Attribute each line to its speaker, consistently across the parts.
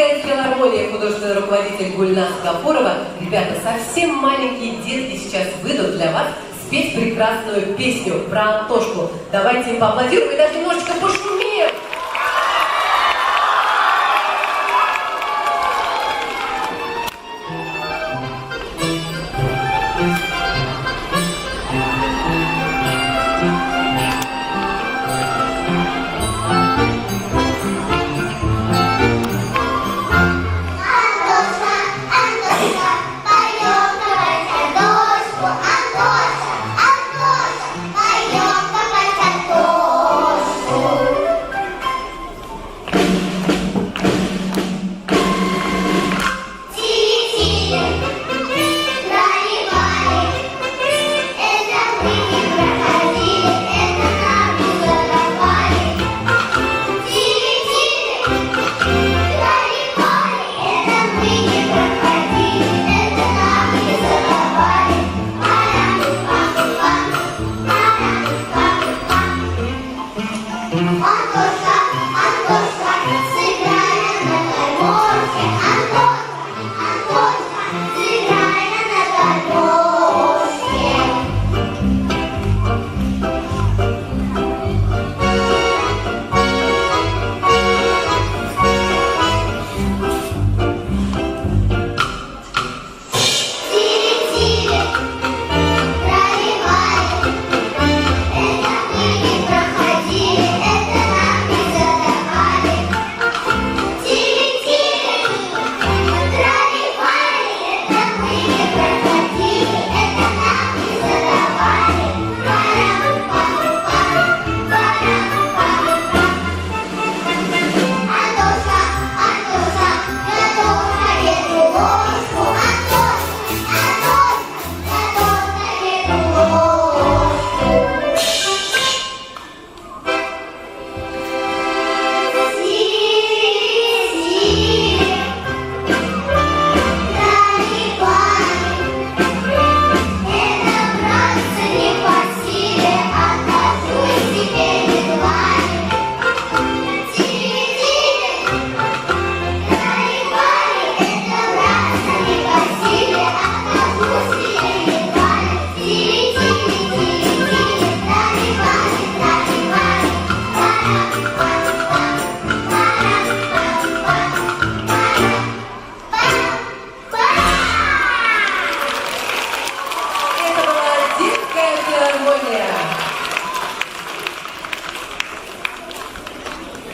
Speaker 1: детская филармония, художественный руководитель Гульнас Гафурова. Ребята, совсем маленькие детки сейчас выйдут для вас спеть прекрасную песню про Антошку. Давайте им поаплодируем и даже немножечко пошумим.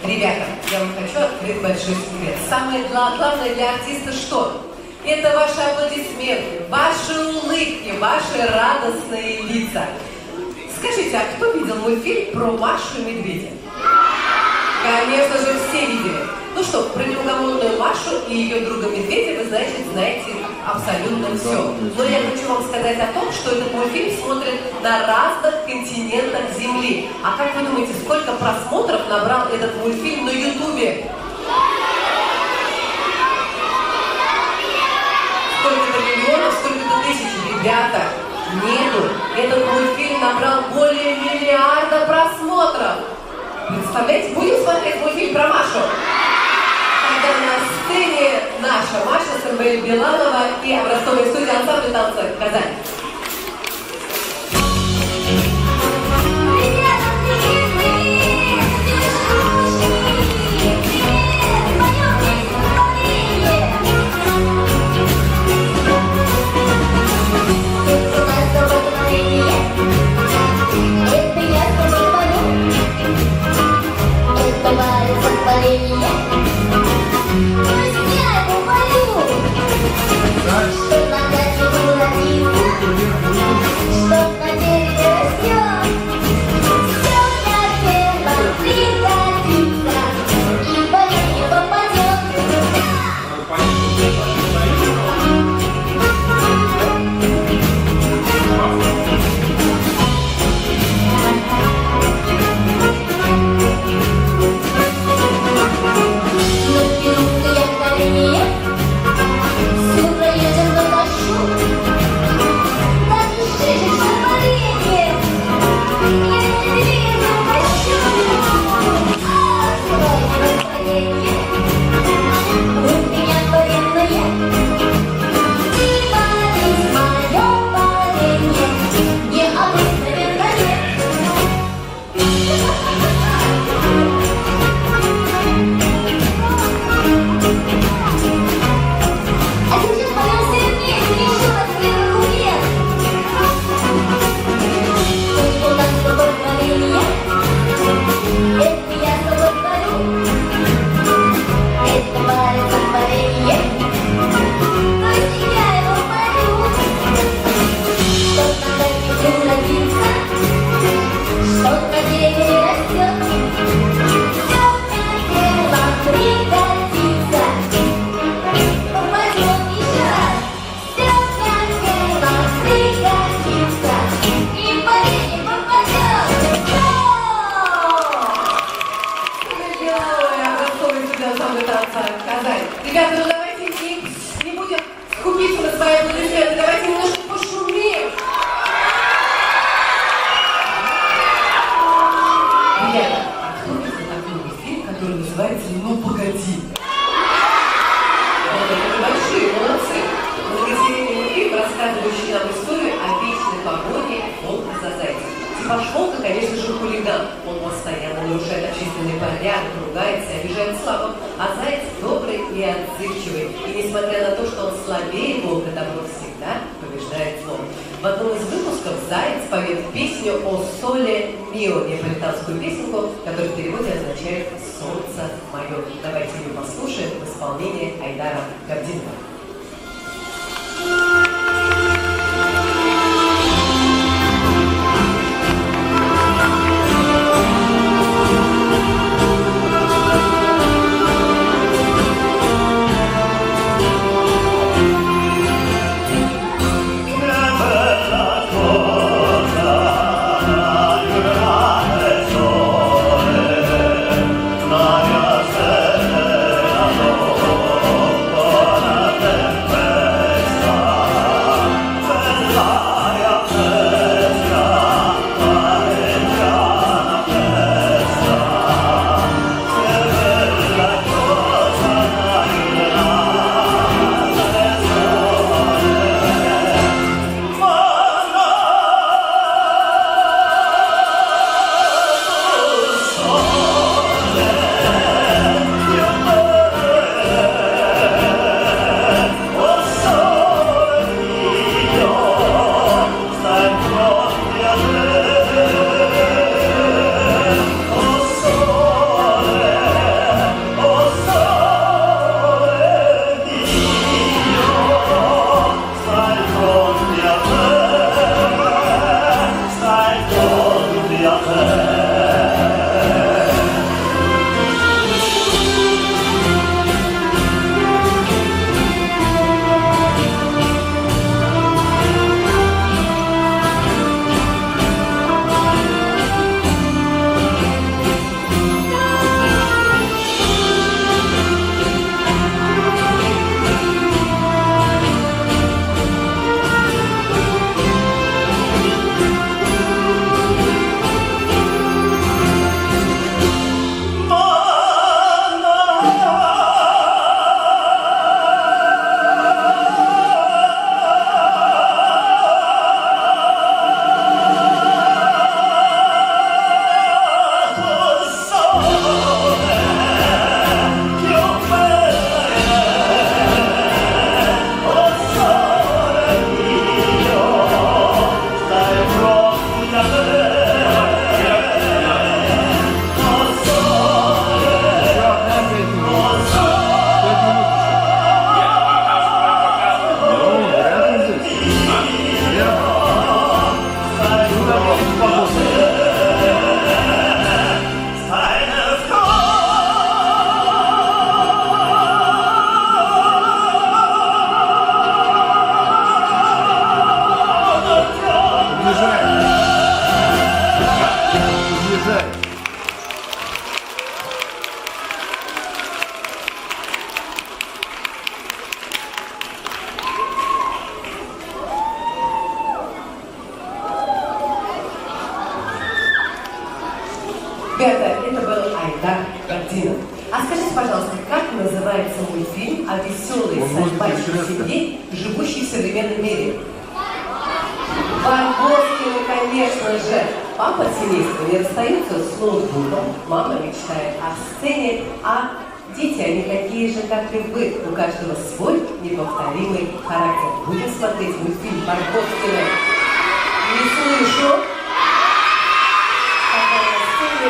Speaker 1: Ребята, я вам хочу открыть большой секрет. Самое главное для артиста что? Это ваши аплодисменты, ваши улыбки, ваши радостные лица. Скажите, а кто видел мультфильм про Машу и Медведя? Конечно же, все видели. Ну что, про неугомонную Машу и ее друга Медведя вы, значит, знаете абсолютно все. Но я хочу вам сказать о том, что этот мультфильм смотрят на разных континентах Земли. А как вы думаете, сколько просмотров набрал этот мультфильм на Ютубе? Сколько-то миллионов, сколько-то тысяч. Ребята, нету. Этот мультфильм набрал более миллиарда просмотров. Представляете, будем смотреть мультфильм про Машу? Когда на сцене наша Маша Самвель Билалова и образцовая студия ансамбля танца «Казань».
Speaker 2: Что на даче уродился,
Speaker 1: сказать. Ребята, ну давайте не будем скупиться на свои аплодисменты, давайте немножко пошумим. Ребята, а кто видел такой фильм, который называется «Ну, погоди»? Это большие молодцы. Многосерийный фильм, рассказывающий нам историю о вечной погоне волка за зайцем. Типаж волка, конечно же, хулиган. Он постоянно нарушает общественный порядок, ругается и обижает слабых. А заяц добрый и отзывчивый. И несмотря на то, что он слабее волка, добро всегда побеждает зло. В одном из выпусков заяц поет песню о соле мио, неаполитанскую песенку, которая в переводе означает «Солнце мое». Давайте ее послушаем в исполнении Айдара Гординова. Ребята, это был Айдар Гординов. А скажите, пожалуйста, как называется мультфильм о веселой собачьей семье, живущей в современном мире? Барбоскины, конечно же. Папа семейства не расстается с ноутбуком, мама мечтает о сцене, а дети, они такие же, как и вы. У каждого свой неповторимый характер. Будем смотреть мультфильм Барбоскины. Не слышу.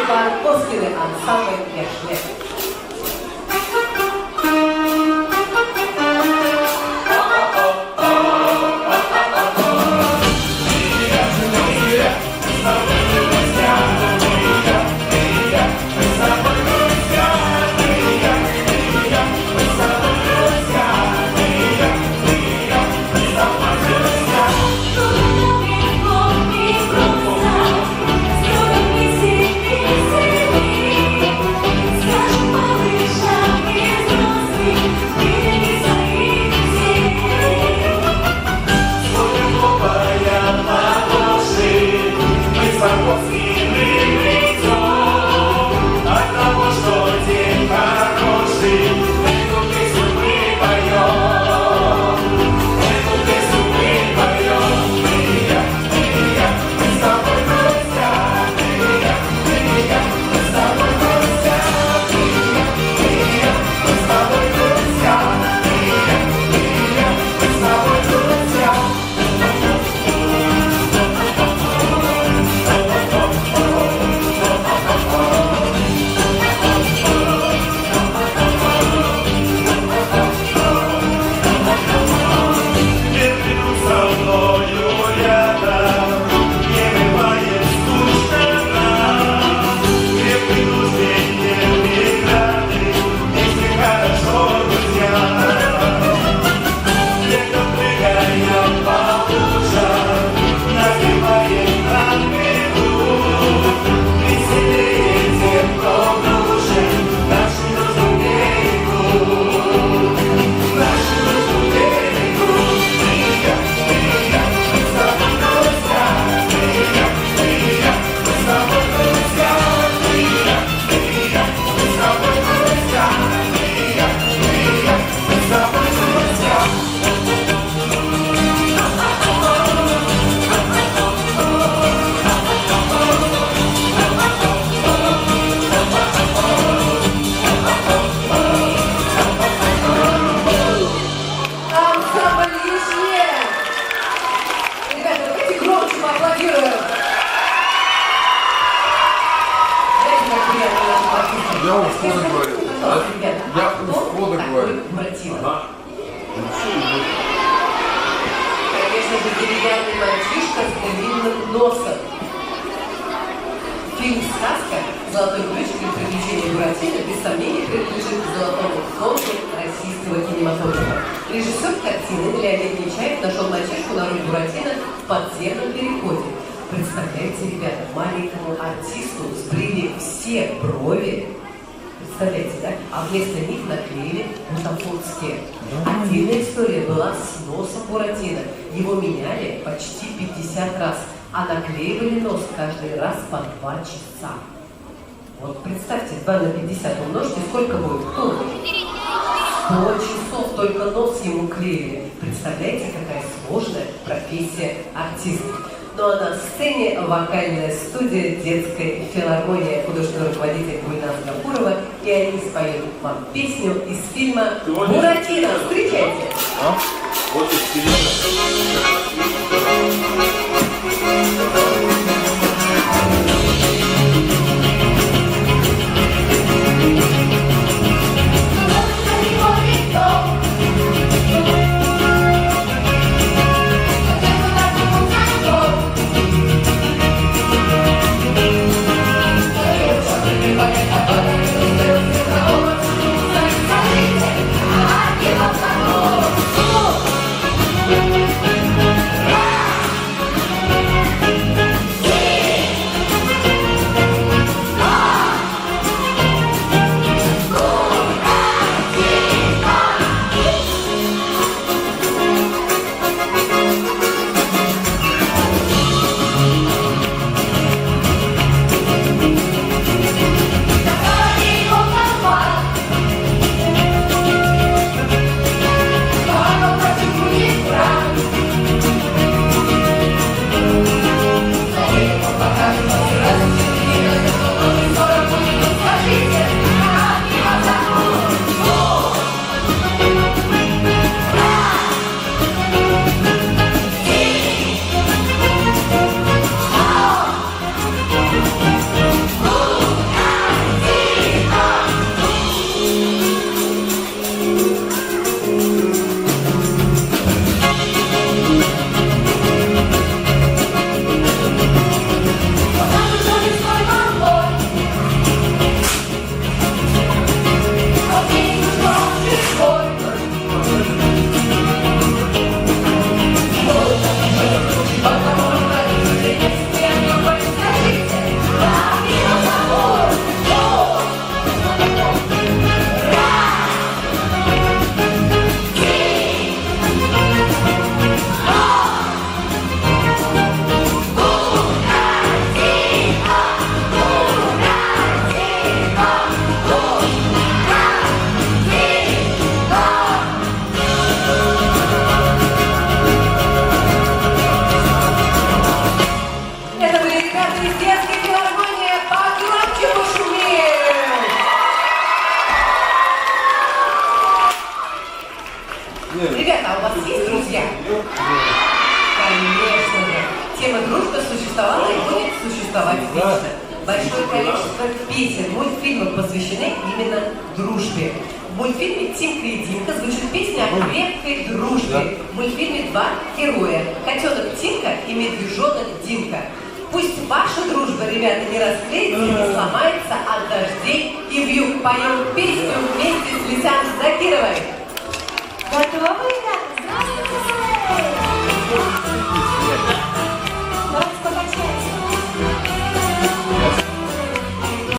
Speaker 1: Барбоскины, ансамбль «Яшмет».
Speaker 2: Скажи
Speaker 1: Буратино. Конечно же, деревянный мальчишка с длинным носом. Фильм «Сказка. Золотой ключик для приключения Буратино» без сомнения принадлежит к золотому фонду российского кинематографа. Режиссер картины Леонид Нечаев нашел мальчишку на роль Буратино в подземном переходе. Представляете, ребята, маленькому артисту сбрили все брови. Представляете, да? А вместо них наклеили бутафорские. Отдельная история была с носом Буратино. Его меняли почти 50 раз, а наклеивали нос каждый раз по 2 часа. Вот представьте, 2 на 50 умножьте, сколько будет? 100 часов только нос ему клеили. Представляете, какая сложная профессия артиста. Ну а на сцене вокальная студия детской филармонии, художественный руководитель Гульназ Гафурова, и они споют вам песню из фильма «Буратино». Встречайте!
Speaker 2: Вот из фильма.
Speaker 1: Ребята, а у вас есть друзья? Конечно же. Тема дружбы существовала и будет существовать вечно. Большое количество песен, мультфильмов посвящены именно дружбе. В мультфильме «Тимка и Димка» звучит песня о крепкой дружбе. В мультфильме два героя – котенок Тимка и медвежонок Димка. Пусть ваша дружба, ребята, не расклеится, не сломается от дождей и вьюг. Поем песню вместе с Лисян Закировой.
Speaker 3: Готовы, ребята? Здравствуйте! Давайте покачаемся.